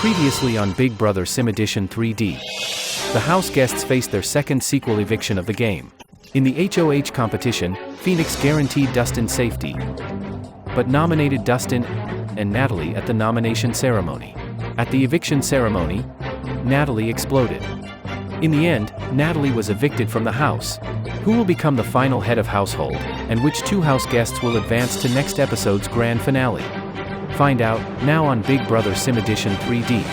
Previously on Big Brother Sim Edition 3D. The house guests faced their second sequel eviction of the game. In the HOH competition, Phoenix guaranteed Dustin safety, but nominated Dustin and Natalie at the nomination ceremony. At the eviction ceremony, Natalie exploded. In the end, Natalie was evicted from the house. Who will become the final head of household, and which two house guests will advance to next episode's grand finale? Find out now on Big Brother Sim Edition 3D.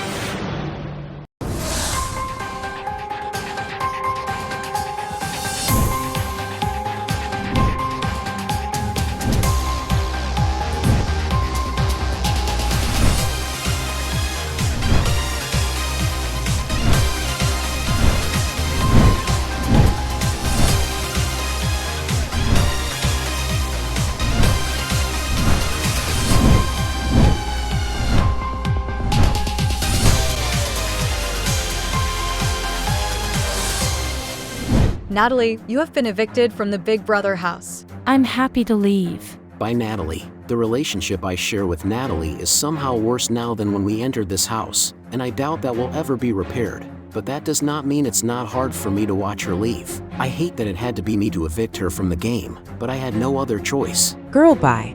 Natalie, you have been evicted from the Big Brother house. I'm happy to leave. By Natalie. The relationship I share with Natalie is somehow worse now than when we entered this house, and I doubt that will ever be repaired. But that does not mean it's not hard for me to watch her leave. I hate that it had to be me to evict her from the game, but I had no other choice. Girl, bye.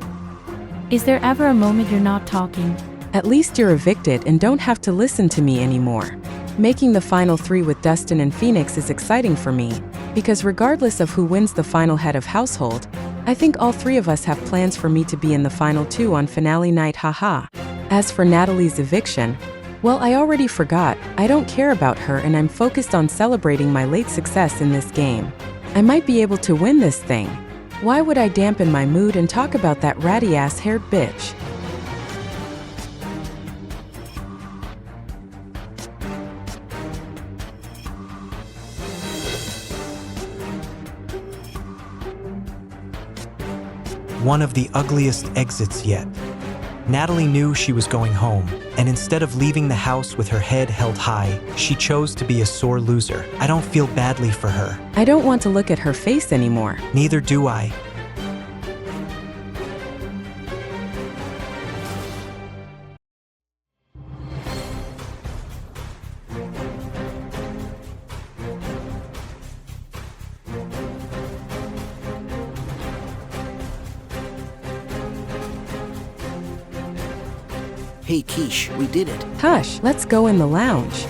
Is there ever a moment you're not talking? At least you're evicted and don't have to listen to me anymore. Making the final three with Dustin and Phoenix is exciting for me, because regardless of who wins the final head of household, I think all three of us have plans for me to be in the final two on finale night, haha. As for Natalie's eviction, well, I already forgot. I don't care about her and I'm focused on celebrating my late success in this game. I might be able to win this thing. Why would I dampen my mood and talk about that ratty-ass haired bitch? One of the ugliest exits yet. Natalie knew she was going home, and instead of leaving the house with her head held high, she chose to be a sore loser. I don't feel badly for her. I don't want to look at her face anymore. Neither do I. Hey Quiche, we did it. Hush, let's go in the lounge.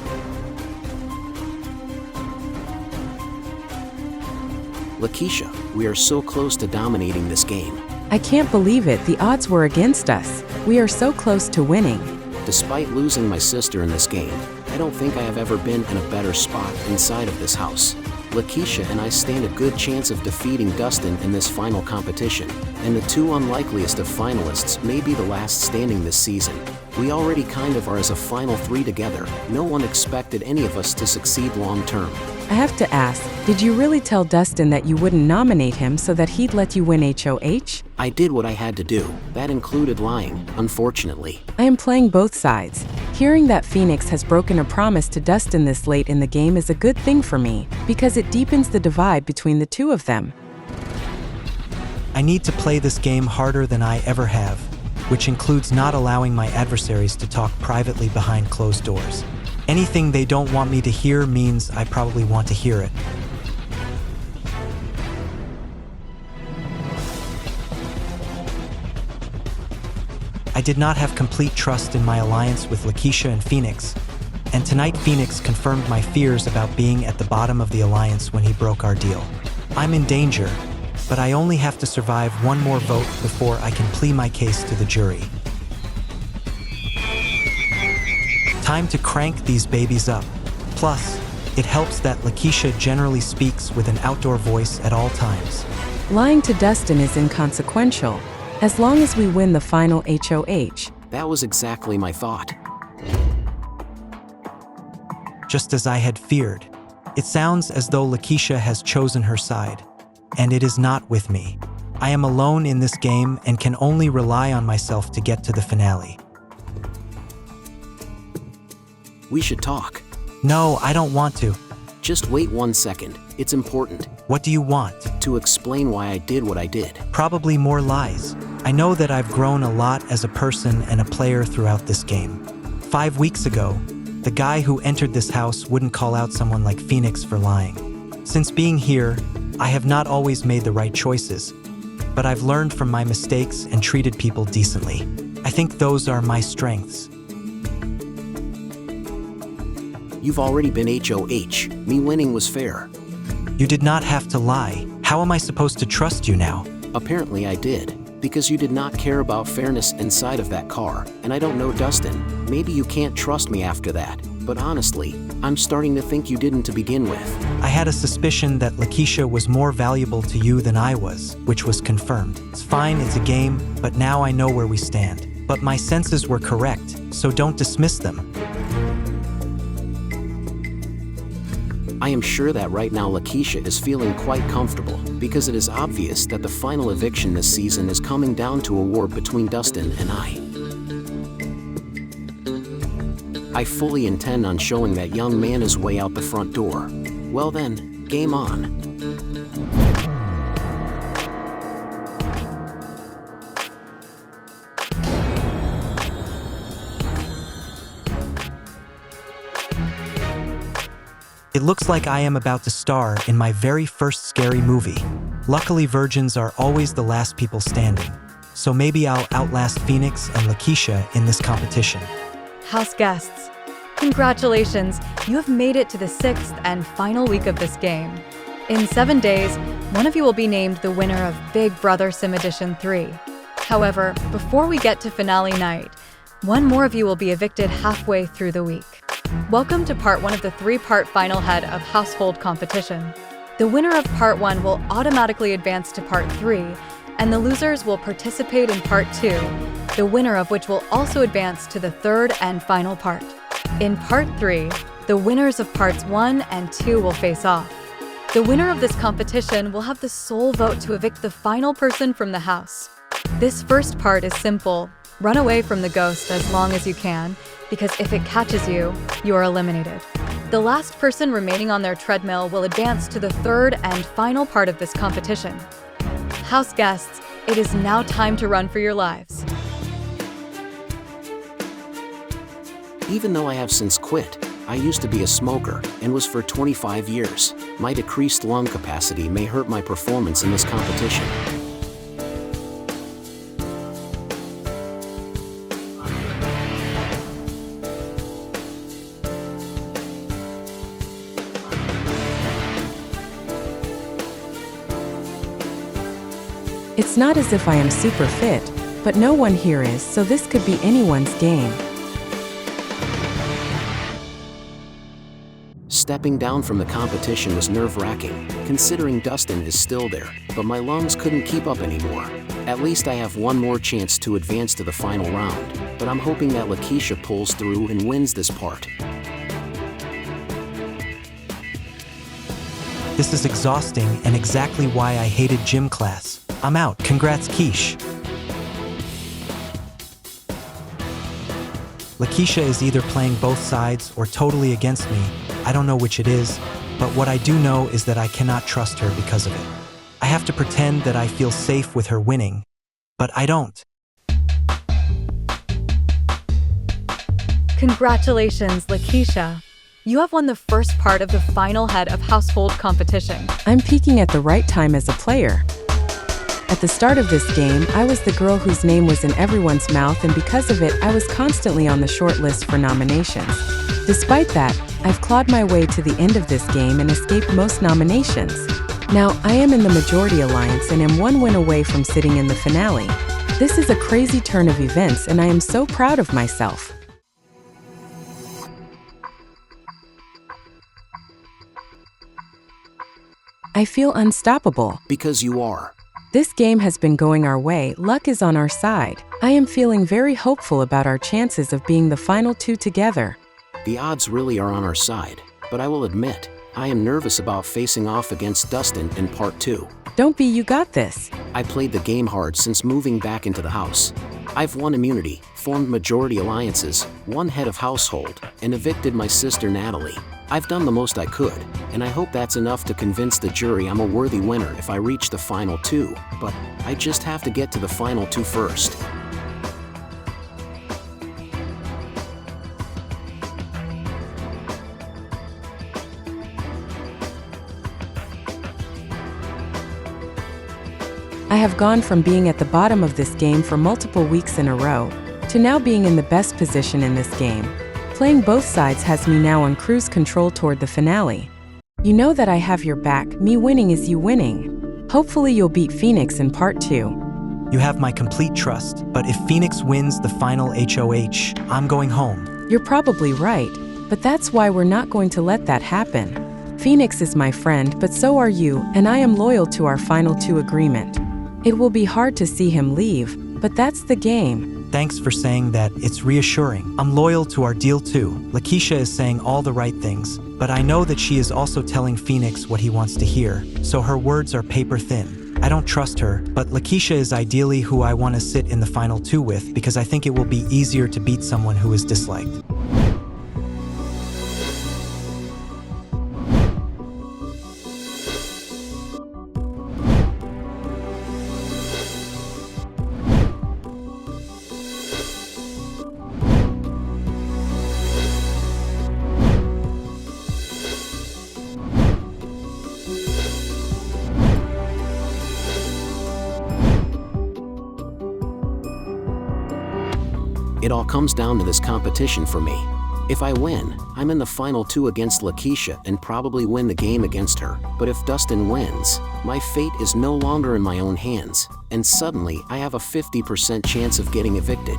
Lakeisha, we are so close to dominating this game. I can't believe it, the odds were against us. We are so close to winning. Despite losing my sister in this game, I don't think I have ever been in a better spot inside of this house. Lakeisha and I stand a good chance of defeating Dustin in this final competition, and the two unlikeliest of finalists may be the last standing this season. We already kind of are as a final three together. No one expected any of us to succeed long term. I have to ask, did you really tell Dustin that you wouldn't nominate him so that he'd let you win HOH? I did what I had to do. That included lying, unfortunately. I am playing both sides. Hearing that Phoenix has broken a promise to Dustin this late in the game is a good thing for me, because it deepens the divide between the two of them. I need to play this game harder than I ever have, which includes not allowing my adversaries to talk privately behind closed doors. Anything they don't want me to hear means I probably want to hear it. I did not have complete trust in my alliance with Lakeisha and Phoenix, and tonight Phoenix confirmed my fears about being at the bottom of the alliance when he broke our deal. I'm in danger, but I only have to survive one more vote before I can plead my case to the jury. Time to crank these babies up. Plus, it helps that Lakeisha generally speaks with an outdoor voice at all times. Lying to Dustin is inconsequential, as long as we win the final HOH. That was exactly my thought. Just as I had feared. It sounds as though Lakeisha has chosen her side, and it is not with me. I am alone in this game and can only rely on myself to get to the finale. We should talk. No, I don't want to. Just wait 1 second. It's important. What do you want? To explain why I did what I did. Probably more lies. I know that I've grown a lot as a person and a player throughout this game. 5 weeks ago, the guy who entered this house wouldn't call out someone like Phoenix for lying. Since being here, I have not always made the right choices, but I've learned from my mistakes and treated people decently. I think those are my strengths. You've already been HOH. Me winning was fair. You did not have to lie. How am I supposed to trust you now? Apparently I did, because you did not care about fairness inside of that car, and I don't know Dustin. Maybe you can't trust me after that, but honestly, I'm starting to think you didn't to begin with. I had a suspicion that Lakeisha was more valuable to you than I was, which was confirmed. It's fine, it's a game, but now I know where we stand. But my senses were correct, so don't dismiss them. I am sure that right now Lakeisha is feeling quite comfortable, because it is obvious that the final eviction this season is coming down to a war between Dustin and I. I fully intend on showing that young man his way out the front door. Well then, game on. It looks like I am about to star in my very first scary movie. Luckily, virgins are always the last people standing, so maybe I'll outlast Phoenix and Lakeisha in this competition. House guests, congratulations! You have made it to the 6th and final week of this game. In 7 days, one of you will be named the winner of Big Brother Sim Edition 3. However, before we get to finale night, one more of you will be evicted halfway through the week. Welcome to part 1 of the 3-part final head of household competition. The winner of part 1 will automatically advance to part 3, and the losers will participate in part 2, the winner of which will also advance to the 3rd and final part. In part 3, the winners of parts 1 and 2 will face off. The winner of this competition will have the sole vote to evict the final person from the house. This first part is simple. Run away from the ghost as long as you can, because if it catches you, you are eliminated. The last person remaining on their treadmill will advance to the 3rd and final part of this competition. House guests, it is now time to run for your lives. Even though I have since quit, I used to be a smoker and was for 25 years. My decreased lung capacity may hurt my performance in this competition. It's not as if I am super fit, but no one here is, so this could be anyone's game. Stepping down from the competition was nerve-wracking, considering Dustin is still there, but my lungs couldn't keep up anymore. At least I have one more chance to advance to the final round, but I'm hoping that Lakeisha pulls through and wins this part. This is exhausting and exactly why I hated gym class. I'm out. Congrats, Quiche. Lakeisha is either playing both sides or totally against me. I don't know which it is, but what I do know is that I cannot trust her because of it. I have to pretend that I feel safe with her winning, but I don't. Congratulations, Lakeisha. You have won the first part of the final head of household competition. I'm peaking at the right time as a player. At the start of this game, I was the girl whose name was in everyone's mouth, and because of it, I was constantly on the short list for nominations. Despite that, I've clawed my way to the end of this game and escaped most nominations. Now, I am in the majority alliance and am one win away from sitting in the finale. This is a crazy turn of events, and I am so proud of myself. I feel unstoppable. Because you are. This game has been going our way. Luck is on our side. I am feeling very hopeful about our chances of being the final 2 together. The odds really are on our side, but I will admit, I am nervous about facing off against Dustin in part 2. Don't be, you got this. I played the game hard since moving back into the house. I've won immunity, formed majority alliances, won head of household, and evicted my sister Natalie. I've done the most I could, and I hope that's enough to convince the jury I'm a worthy winner if I reach the final 2, but I just have to get to the final 2 first. I have gone from being at the bottom of this game for multiple weeks in a row, to now being in the best position in this game. Playing both sides has me now on cruise control toward the finale. You know that I have your back, me winning is you winning. Hopefully you'll beat Phoenix in part 2. You have my complete trust, but if Phoenix wins the final HOH, I'm going home. You're probably right, but that's why we're not going to let that happen. Phoenix is my friend, but so are you, and I am loyal to our final 2 agreement. It will be hard to see him leave, but that's the game. Thanks for saying that, it's reassuring. I'm loyal to our deal too. Lakeisha is saying all the right things, but I know that she is also telling Phoenix what he wants to hear, so her words are paper thin. I don't trust her, but Lakeisha is ideally who I want to sit in the final 2 with because I think it will be easier to beat someone who is disliked. It all comes down to this competition for me. If I win, I'm in the final 2 against Lakeisha and probably win the game against her. But if Dustin wins, my fate is no longer in my own hands, and suddenly I have a 50% chance of getting evicted.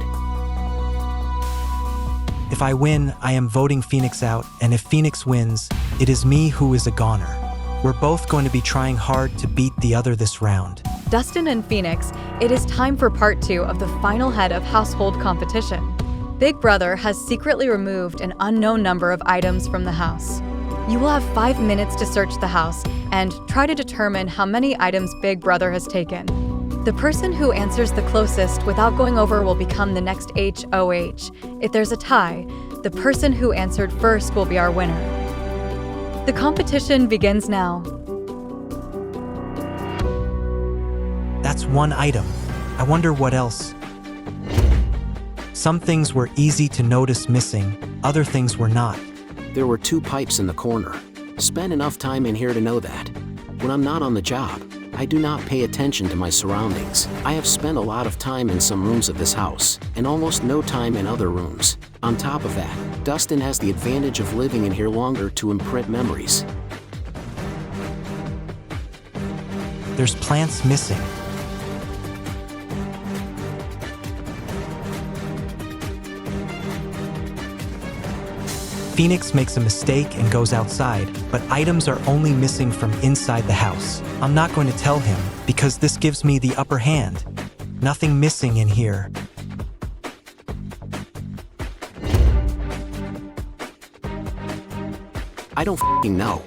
If I win, I am voting Phoenix out, and if Phoenix wins, it is me who is a goner. We're both going to be trying hard to beat the other this round. Dustin and Phoenix, it is time for part 2 of the final head of household competition. Big Brother has secretly removed an unknown number of items from the house. You will have 5 minutes to search the house and try to determine how many items Big Brother has taken. The person who answers the closest without going over will become the next HOH. If there's a tie, the person who answered first will be our winner. The competition begins now. That's 1 item. I wonder what else. Some things were easy to notice missing, other things were not. There were 2 pipes in the corner. Spend enough time in here to know that. When I'm not on the job, I do not pay attention to my surroundings. I have spent a lot of time in some rooms of this house, and almost no time in other rooms. On top of that, Dustin has the advantage of living in here longer to imprint memories. There's plants missing. Phoenix makes a mistake and goes outside, but items are only missing from inside the house. I'm not going to tell him, because this gives me the upper hand. Nothing missing in here. I don't f***ing know.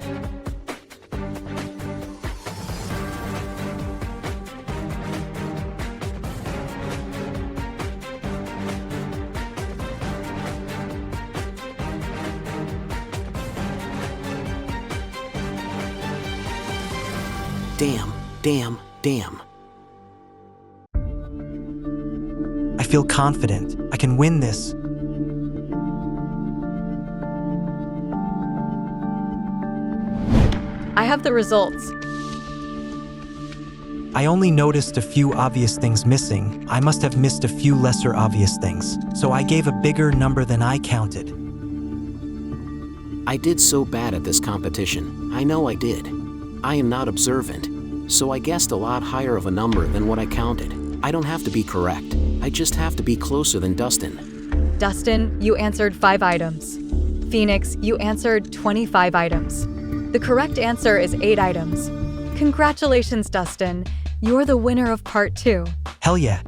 Damn. I feel confident. I can win this. I have the results. I only noticed a few obvious things missing. I must have missed a few lesser obvious things. So I gave a bigger number than I counted. I did so bad at this competition. I know I did. I am not observant, so I guessed a lot higher of a number than what I counted. I don't have to be correct. I just have to be closer than Dustin. Dustin, you answered 5 items. Phoenix, you answered 25 items. The correct answer is 8 items. Congratulations, Dustin. You're the winner of part 2. Hell yeah.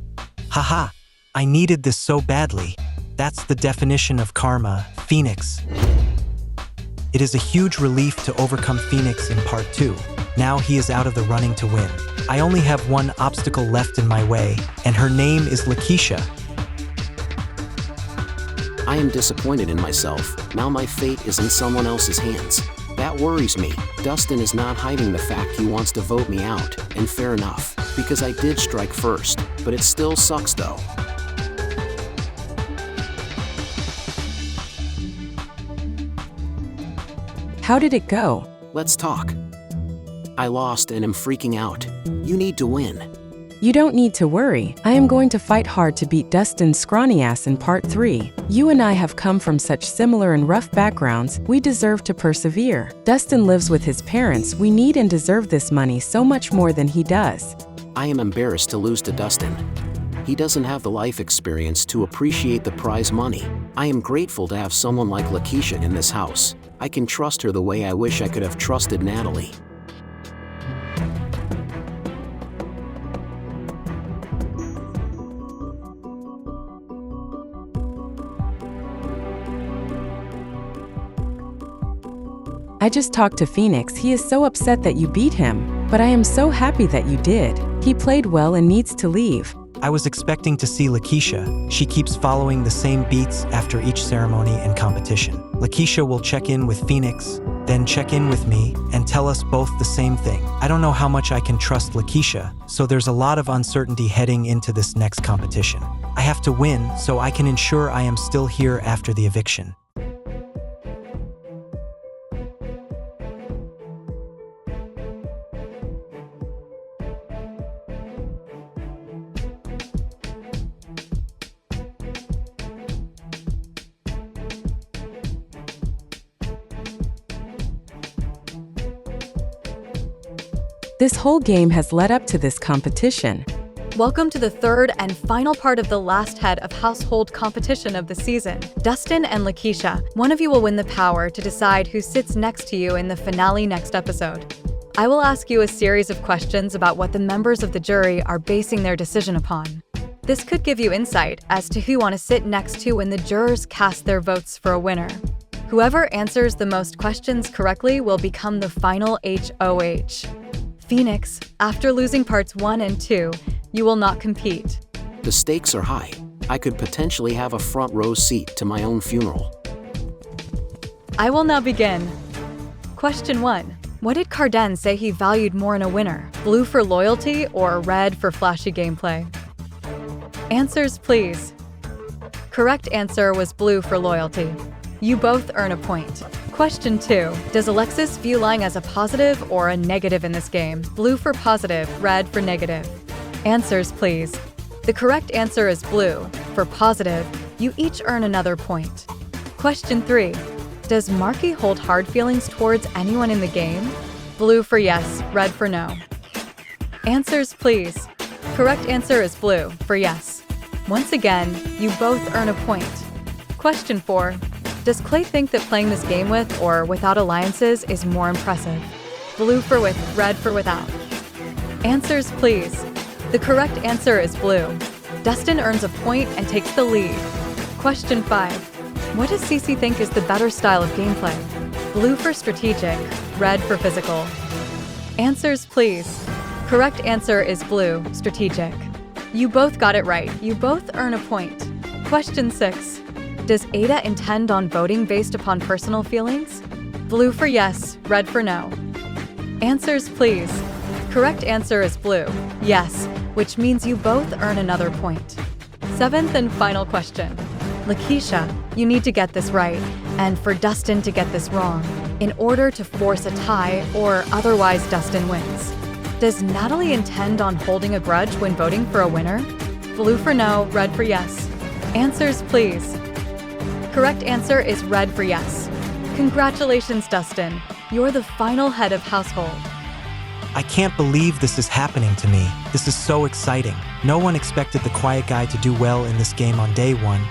Haha. I needed this so badly. That's the definition of karma, Phoenix. It is a huge relief to overcome Phoenix in part 2. Now he is out of the running to win. I only have one obstacle left in my way, and her name is Lakeisha. I am disappointed in myself. Now my fate is in someone else's hands. That worries me. Dustin is not hiding the fact he wants to vote me out, and fair enough, because I did strike first, but it still sucks though. How did it go? Let's talk. I lost and am freaking out. You need to win. You don't need to worry. I am going to fight hard to beat Dustin's scrawny ass in part 3. You and I have come from such similar and rough backgrounds, we deserve to persevere. Dustin lives with his parents. We need and deserve this money so much more than he does. I am embarrassed to lose to Dustin. He doesn't have the life experience to appreciate the prize money. I am grateful to have someone like Lakeisha in this house. I can trust her the way I wish I could have trusted Natalie. I just talked to Phoenix. He is so upset that you beat him, but I am so happy that you did. He played well and needs to leave. I was expecting to see Lakeisha. She keeps following the same beats after each ceremony and competition. Lakeisha will check in with Phoenix, then check in with me, and tell us both the same thing. I don't know how much I can trust Lakeisha, so there's a lot of uncertainty heading into this next competition. I have to win so I can ensure I am still here after the eviction. This whole game has led up to this competition. Welcome to the third and final part of the last head of household competition of the season. Dustin and Lakeisha, one of you will win the power to decide who sits next to you in the finale next episode. I will ask you a series of questions about what the members of the jury are basing their decision upon. This could give you insight as to who you want to sit next to when the jurors cast their votes for a winner. Whoever answers the most questions correctly will become the final HOH. Phoenix, after losing parts 1 and 2, you will not compete. The stakes are high. I could potentially have a front row seat to my own funeral. I will now begin. Question 1. What did Carden say he valued more in a winner? Blue for loyalty or red for flashy gameplay? Answers, please. Correct answer was blue for loyalty. You both earn a point. Question 2. Does Alexis view lying as a positive or a negative in this game? Blue for positive, red for negative. Answers, please. The correct answer is blue. For positive, you each earn another point. Question 3. Does Marky hold hard feelings towards anyone in the game? Blue for yes, red for no. Answers, please. Correct answer is blue for yes. Once again, you both earn a point. Question 4. Does Clay think that playing this game with or without alliances is more impressive? Blue for with, red for without. Answers, please. The correct answer is blue. Dustin earns a point and takes the lead. Question 5. What does Cece think is the better style of gameplay? Blue for strategic, red for physical. Answers, please. Correct answer is blue, strategic. You both got it right. You both earn a point. Question 6. Does Ada intend on voting based upon personal feelings? Blue for yes, red for no. Answers, please. Correct answer is blue, yes, which means you both earn another point. 7th and final question. Lakeisha, you need to get this right, and for Dustin to get this wrong, in order to force a tie or otherwise Dustin wins. Does Natalie intend on holding a grudge when voting for a winner? Blue for no, red for yes. Answers, please. Correct answer is red for yes. Congratulations, Dustin. You're the final head of household. I can't believe this is happening to me. This is so exciting. No one expected the quiet guy to do well in this game on day 1.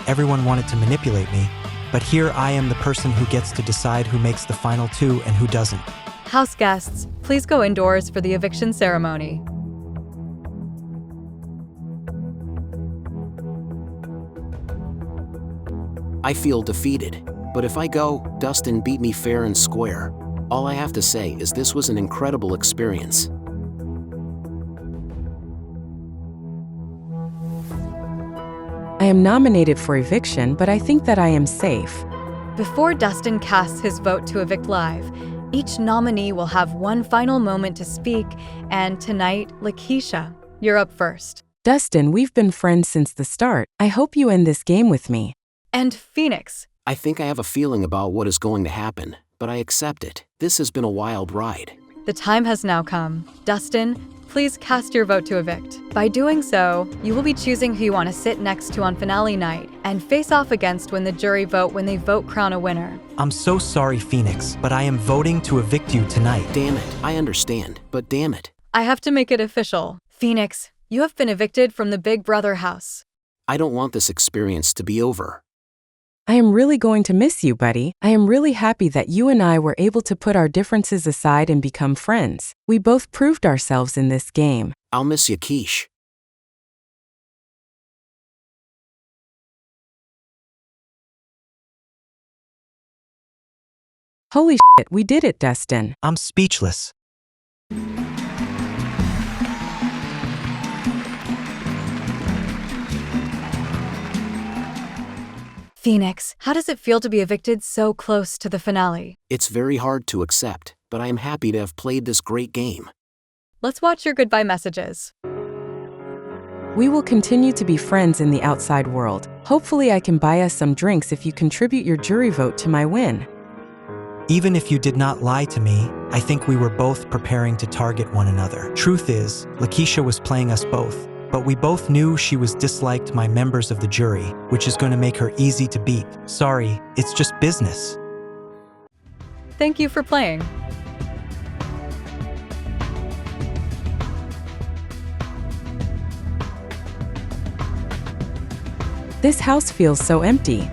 Everyone wanted to manipulate me, but here I am the person who gets to decide who makes the final 2 and who doesn't. House guests, please go indoors for the eviction ceremony. I feel defeated, but if I go, Dustin beat me fair and square. All I have to say is this was an incredible experience. I am nominated for eviction, but I think that I am safe. Before Dustin casts his vote to evict live, each nominee will have one final moment to speak, and tonight, Lakeisha, you're up first. Dustin, we've been friends since the start. I hope you end this game with me. And Phoenix. I think I have a feeling about what is going to happen, but I accept it. This has been a wild ride. The time has now come. Dustin, Please cast your vote to evict. By doing so, you will be choosing who you want to sit next to on finale night and face off against when the jury vote when they vote crown a winner. I'm so sorry, Phoenix, but I am voting to evict you tonight. Damn it, I understand, but damn it. I have to make it official. Phoenix, you have been evicted from the Big Brother house. I don't want this experience to be over. I am really going to miss you, buddy. I am really happy that you and I were able to put our differences aside and become friends. We both proved ourselves in this game. I'll miss you, Quiche. Holy shit, we did it, Dustin. I'm speechless. Phoenix, how does it feel to be evicted so close to the finale? It's very hard to accept, but I am happy to have played this great game. Let's watch your goodbye messages. We will continue to be friends in the outside world. Hopefully I can buy us some drinks if you contribute your jury vote to my win. Even if you did not lie to me, I think we were both preparing to target one another. Truth is, Lakeisha was playing us both, but we both knew she was disliked by members of the jury, which is going to make her easy to beat. Sorry, it's just business. Thank you for playing. This house feels so empty.